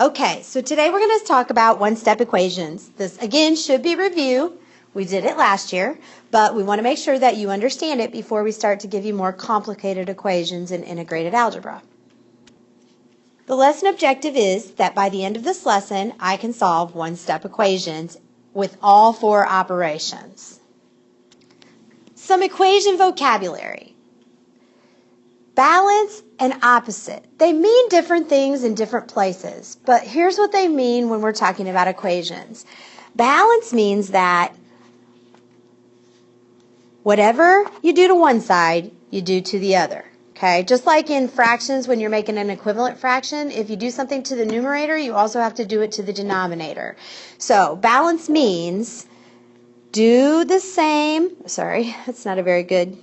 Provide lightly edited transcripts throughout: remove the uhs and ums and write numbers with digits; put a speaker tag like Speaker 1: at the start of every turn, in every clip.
Speaker 1: Okay, so today we're going to talk about one-step equations. This, again, should be review. We did it last year, but we want to make sure that you understand it before we start to give you more complicated equations in integrated algebra. The lesson objective is that by the end of this lesson, I can solve one-step equations with all four operations. Some equation vocabulary. Balance and opposite. They mean different things in different places, but here's what they mean when we're talking about equations. Balance means that whatever you do to one side, you do to the other. Okay? Just like in fractions, when you're making an equivalent fraction, if you do something to the numerator, you also have to do it to the denominator. So balance means do the same, sorry, that's not a very good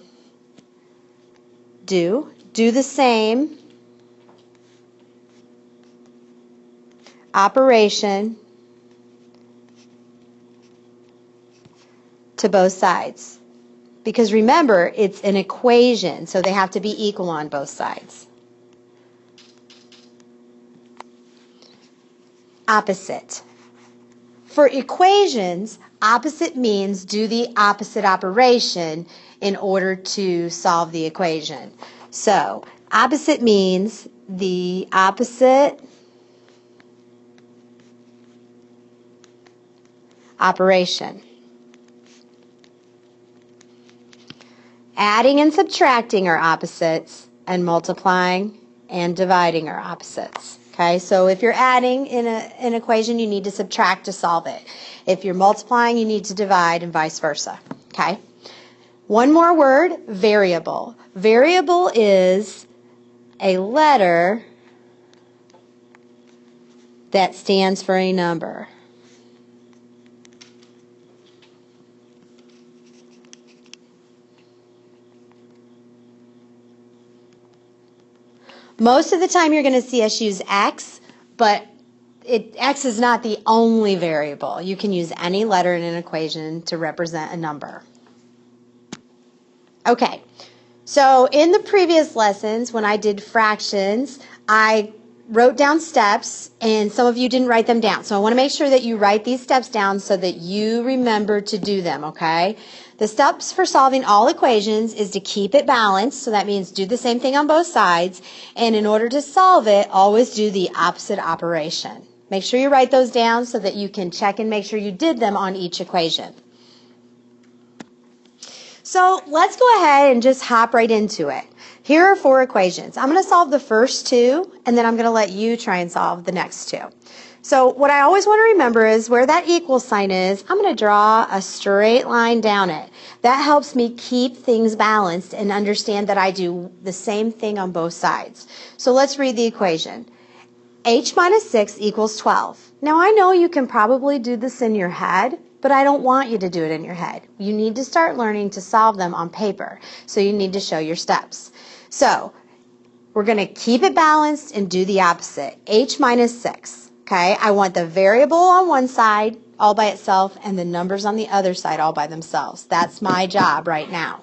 Speaker 1: do the same operation to both sides. Because remember, it's an equation, so they have to be equal on both sides. Opposite. For equations, opposite means do the opposite operation in order to solve the equation. So, opposite means the opposite operation. Adding and subtracting are opposites, and multiplying and dividing are opposites. Okay, so if you're adding in an equation, you need to subtract to solve it. If you're multiplying, you need to divide, and vice versa. Okay. One more word, variable. Variable is a letter that stands for a number. Most of the time you're going to see us use X, but X is not the only variable. You can use any letter in an equation to represent a number. Okay, so in the previous lessons when I did fractions, I wrote down steps, and some of you didn't write them down. So I want to make sure that you write these steps down so that you remember to do them, okay? The steps for solving all equations is to keep it balanced, so that means do the same thing on both sides, and in order to solve it, always do the opposite operation. Make sure you write those down so that you can check and make sure you did them on each equation. So let's go ahead and just hop right into it. Here are four equations. I'm going to solve the first two, and then I'm going to let you try and solve the next two. So what I always want to remember is where that equal sign is, I'm going to draw a straight line down it. That helps me keep things balanced and understand that I do the same thing on both sides. So let's read the equation. H minus 6 equals 12. Now I know you can probably do this in your head, but I don't want you to do it in your head. You need to start learning to solve them on paper, so you need to show your steps. So we're going to keep it balanced and do the opposite. H minus 6. Okay, I want the variable on one side all by itself and the numbers on the other side all by themselves. That's my job right now.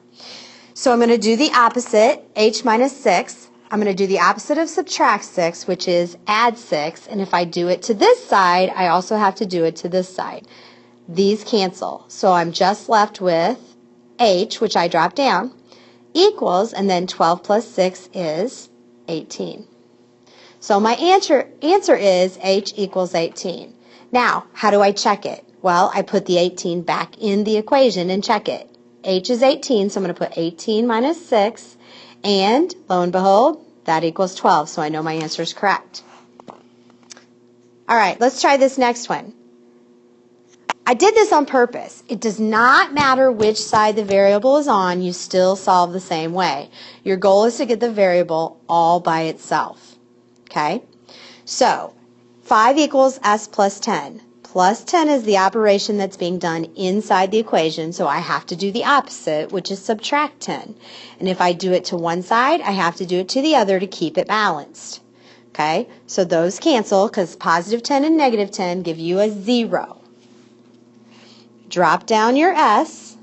Speaker 1: So I'm going to do the opposite, H minus 6. I'm going to do the opposite of subtract 6, which is add 6. And if I do it to this side, I also have to do it to this side. These cancel. So I'm just left with H, which I dropped down, equals, and then 12 plus 6 is 18. So my answer is H equals 18. Now, how do I check it? Well, I put the 18 back in the equation and check it. H is 18, so I'm going to put 18 minus 6, and lo and behold, that equals 12, so I know my answer is correct. All right, let's try this next one. I did this on purpose. It does not matter which side the variable is on, you still solve the same way. Your goal is to get the variable all by itself. Okay? So, 5 equals s plus 10. Plus 10 is the operation that's being done inside the equation, so I have to do the opposite, which is subtract 10. And if I do it to one side, I have to do it to the other to keep it balanced. Okay? So those cancel because positive 10 and negative 10 give you a 0. Drop down your s,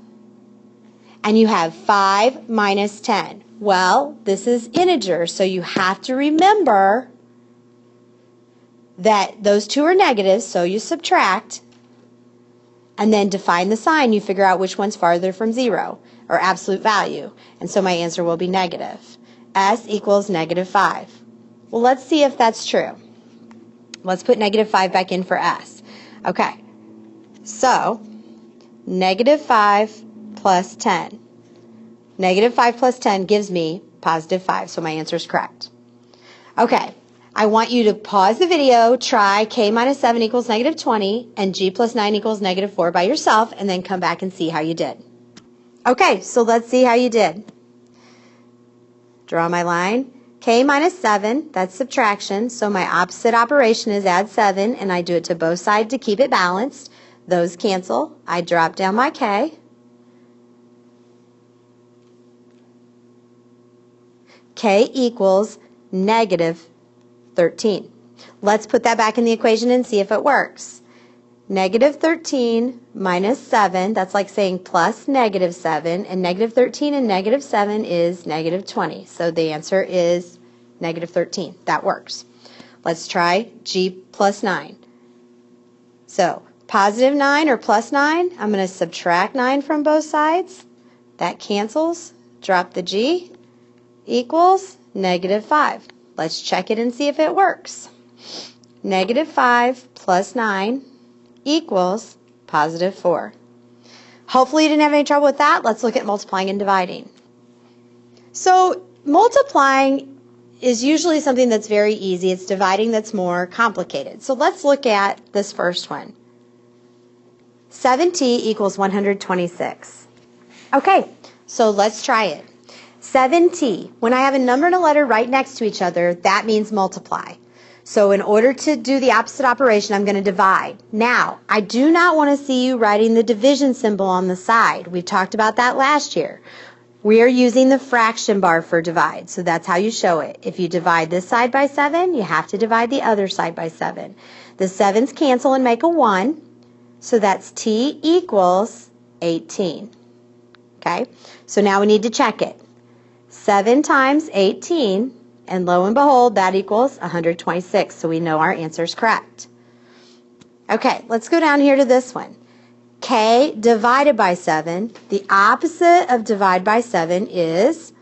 Speaker 1: and you have 5 minus 10. Well, this is integer, so you have to remember that those two are negatives, so you subtract, and then define the sign. You figure out which one's farther from 0, or absolute value. And so my answer will be negative. S equals negative 5. Well, let's see if that's true. Let's put negative 5 back in for S. Okay, so negative 5 plus 10. Negative 5 plus 10 gives me positive 5, so my answer is correct. Okay, I want you to pause the video, try K minus 7 equals negative 20, and G plus 9 equals negative 4 by yourself, and then come back and see how you did. Okay, so let's see how you did. Draw my line. K minus 7, that's subtraction, so my opposite operation is add 7, and I do it to both sides to keep it balanced. Those cancel. I drop down my K. K equals negative 13. Let's put that back in the equation and see if it works. Negative 13 minus 7, that's like saying plus negative 7, and negative 13 and negative 7 is negative 20. So the answer is negative 13. That works. Let's try G plus 9. So positive 9 or plus 9, I'm going to subtract 9 from both sides. That cancels. Drop the G. Equals negative 5. Let's check it and see if it works. Negative 5 plus 9 equals positive 4. Hopefully you didn't have any trouble with that. Let's look at multiplying and dividing. So multiplying is usually something that's very easy. It's dividing that's more complicated. So let's look at this first one. 7t equals 126. Okay, so let's try it. 7t, when I have a number and a letter right next to each other, that means multiply. So in order to do the opposite operation, I'm going to divide. Now, I do not want to see you writing the division symbol on the side. We've talked about that last year. We are using the fraction bar for divide, so that's how you show it. If you divide this side by 7, you have to divide the other side by 7. The 7s cancel and make a 1, so that's t equals 18. Okay, so now we need to check it. 7 times 18, and lo and behold, that equals 126, so we know our answer is correct. Okay, let's go down here to this one. K divided by 7, the opposite of divide by 7 is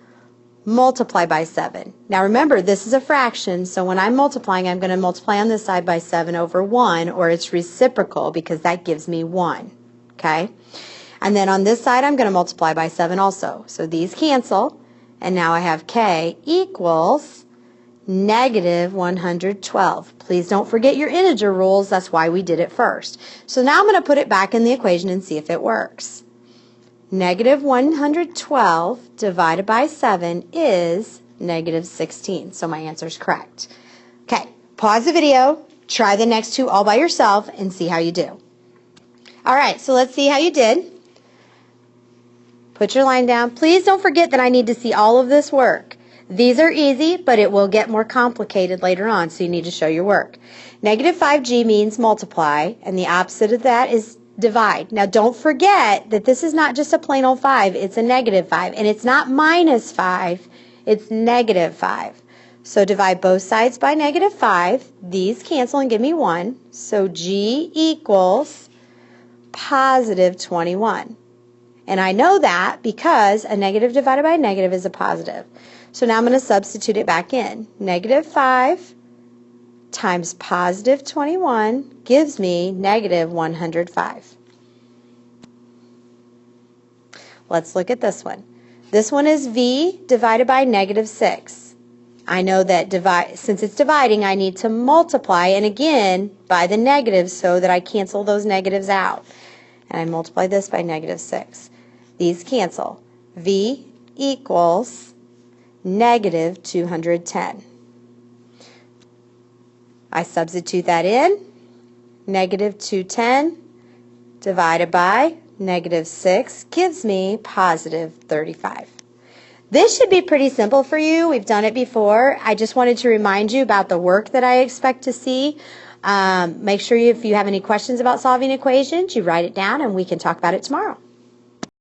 Speaker 1: multiply by 7. Now remember, this is a fraction, so when I'm multiplying, I'm going to multiply on this side by 7 over 1, or its reciprocal, because that gives me 1. Okay? And then on this side, I'm going to multiply by 7 also. So these cancel. And now I have K equals negative 112. Please don't forget your integer rules. That's why we did it first. So now I'm going to put it back in the equation and see if it works. Negative 112 divided by 7 is negative 16. So my answer is correct. Okay, pause the video, try the next two all by yourself, and see how you do. All right, so let's see how you did. Put your line down. Please don't forget that I need to see all of this work. These are easy, but it will get more complicated later on, so you need to show your work. Negative 5g means multiply, and the opposite of that is divide. Now, don't forget that this is not just a plain old 5. It's a negative 5, and it's not minus 5. It's negative 5. So divide both sides by negative 5. These cancel and give me 1. So g equals positive 21. And I know that because a negative divided by a negative is a positive. So now I'm going to substitute it back in. Negative 5 times positive 21 gives me negative 105. Let's look at this one. This one is v divided by negative 6. I know that since it's dividing, I need to multiply, and again, by the negatives so that I cancel those negatives out. And I multiply this by negative 6. These cancel. V equals negative 210. I substitute that in. Negative 210 divided by negative 6 gives me positive 35. This should be pretty simple for you. We've done it before. I just wanted to remind you about the work that I expect to see. Make sure if you have any questions about solving equations, you write it down and we can talk about it tomorrow.